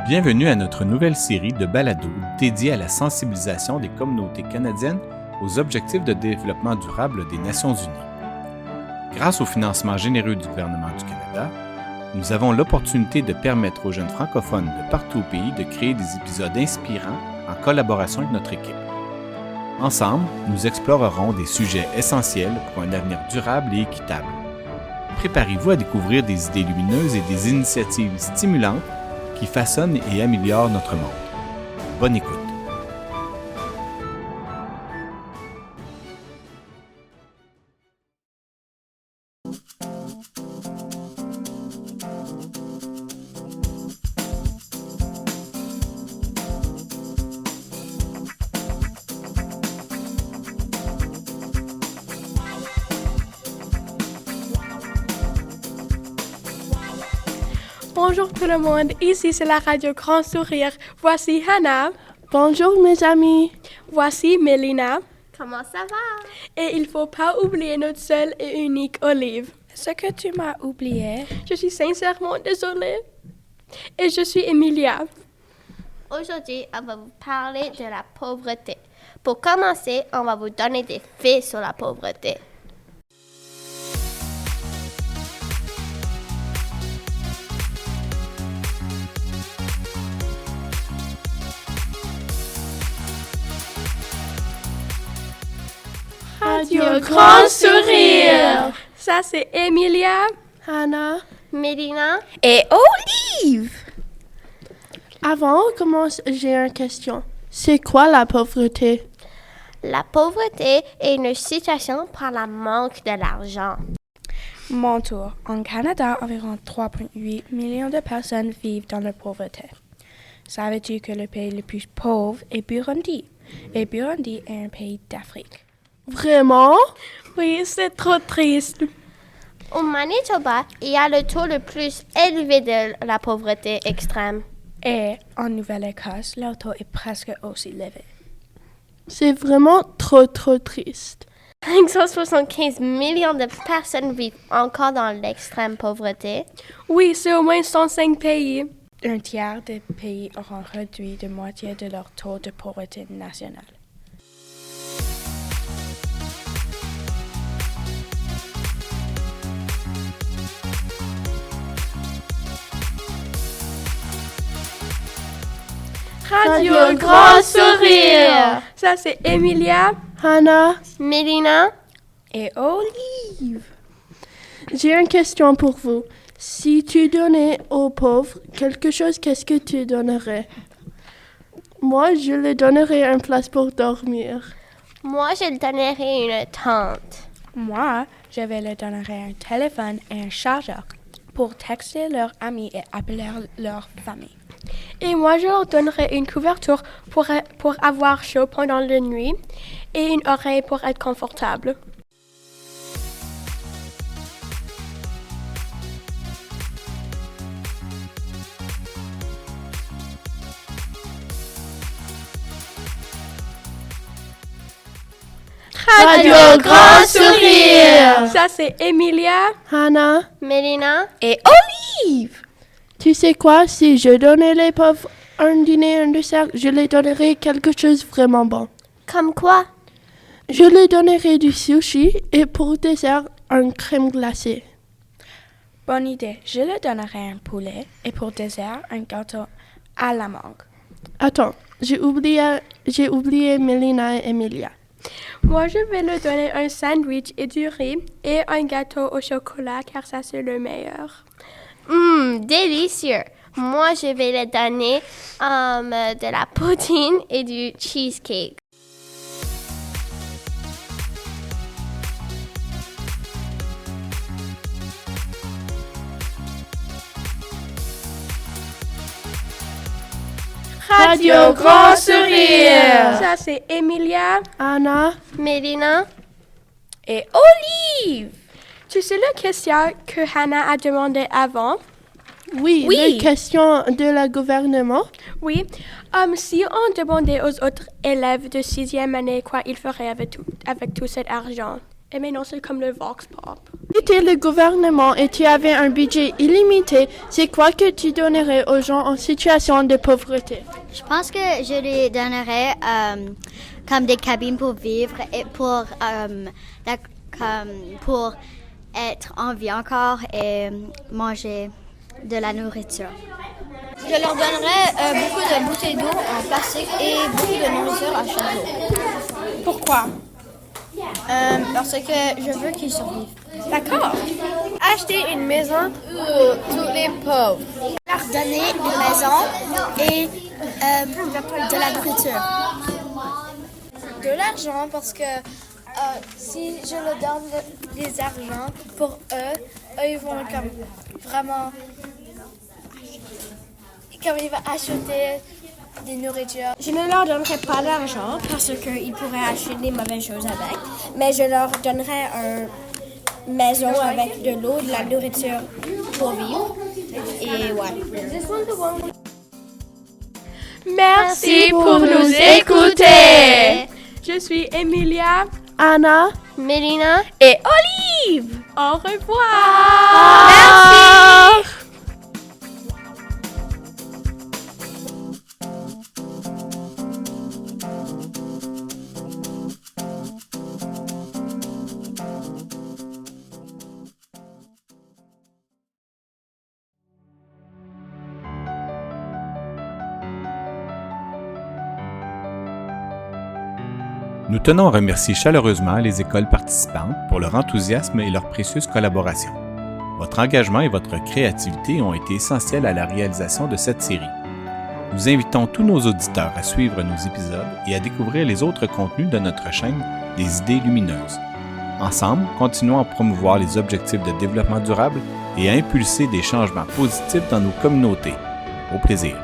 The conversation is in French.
Bienvenue à notre nouvelle série de balados dédiée à la sensibilisation des communautés canadiennes aux objectifs de développement durable des Nations unies. Grâce au financement généreux du gouvernement du Canada, nous avons l'opportunité de permettre aux jeunes francophones de partout au pays de créer des épisodes inspirants en collaboration avec notre équipe. Ensemble, nous explorerons des sujets essentiels pour un avenir durable et équitable. Préparez-vous à découvrir des idées lumineuses et des initiatives stimulantes qui façonnent et améliorent notre monde. Bonne écoute! Bonjour tout le monde, ici c'est la radio Grand Sourire. Voici Hannah. Bonjour mes amis. Voici Mélina. Comment ça va? Et il ne faut pas oublier notre seule et unique Olive. Ce que tu m'as oublié. Je suis sincèrement désolée. Et je suis Emilia. Aujourd'hui, on va vous parler de la pauvreté. Pour commencer, on va vous donner des faits sur la pauvreté. Radio Grand Sourire. Ça c'est Emilia, Hannah. Mélina Et Olive. Avant on commence, j'ai une question. C'est quoi la pauvreté? La pauvreté est une situation par le manque de l'argent. Mon tour. En Canada, environ 3,8 millions de personnes vivent dans la pauvreté. Savais-tu que le pays le plus pauvre est Burundi? Et Burundi est un pays d'Afrique. Vraiment? oui, c'est trop triste. Au Manitoba, il y a le taux le plus élevé de la pauvreté extrême. Et en Nouvelle-Écosse, leur taux est presque aussi élevé. C'est vraiment trop triste. 575 millions de personnes vivent encore dans l'extrême pauvreté. Oui, c'est au moins 105 pays. Un tiers des pays auront réduit de moitié de leur taux de pauvreté nationale. Radio Grand Sourire. Ça c'est Emilia, Hannah, Mélina Et Olive. j'ai une question pour vous. Si tu donnais aux pauvres quelque chose, qu'est-ce que tu donnerais? Moi, je leur donnerais une place pour dormir. Moi, je donnerais une tente. Moi, je vais leur donner un téléphone et un chargeur pour texter leurs amis et appeler leur famille. et moi je leur donnerai une couverture pour avoir chaud pendant la nuit et une oreille pour être confortable. Radio Grand Sourire. Ça c'est Emilia, Hannah, Mélina Et Olive. tu sais quoi? Si je donnais les pauvres un dîner, un dessert, je leur donnerais quelque chose de vraiment bon. comme quoi? Je leur donnerais du sushi et pour dessert, une crème glacée. Bonne idée. Je leur donnerai un poulet et pour dessert, un gâteau à la mangue. Attends, j'ai oublié Mélina et Emilia. moi je vais leur donner un sandwich et du riz et un gâteau au chocolat car ça c'est le meilleur. Délicieux. Moi, je vais leur donner de la poutine et du cheesecake. Radio Grand Sourire. Ça c'est Emilia. Hannah, Mélina Et Olive. Tu sais la question que Hannah a demandé avant? oui, Oui. les questions de la gouvernement. Oui. Si on demandait aux autres élèves de 6e année quoi ils feraient avec tout cet argent. Et maintenant c'est comme le Vox Pop. Si tu es le gouvernement et tu avais un budget illimité, c'est quoi que tu donnerais aux gens en situation de pauvreté? Je pense que je lui donnerais comme des cabines pour vivre et pour être en vie encore et manger de la nourriture. Je leur donnerais beaucoup de bouteilles d'eau en plastique et beaucoup de nourriture à chaque jour. Pourquoi? Parce que je veux qu'ils survivent. D'accord. Acheter une maison pour tous les pauvres. Leur donner une maison et de la nourriture. De l'argent parce que si je leur donne des argent pour eux ils vont comme vraiment comme ils vont acheter des nourritures. Je ne leur donnerais pas d'argent parce qu'ils pourraient acheter des mauvaises choses avec, mais je leur donnerais une maison avec de l'eau, de la nourriture pour vivre. Et ouais. Merci pour nous écouter. Je suis Emilia, Anna, Mélina Et Olive. au revoir! Merci. Nous tenons à remercier chaleureusement les écoles participantes pour leur enthousiasme et leur précieuse collaboration. Votre engagement et votre créativité ont été essentiels à la réalisation de cette série. Nous invitons tous nos auditeurs à suivre nos épisodes et à découvrir les autres contenus de notre chaîne des idées lumineuses. Ensemble, continuons à promouvoir les objectifs de développement durable et à impulser des changements positifs dans nos communautés. Au plaisir!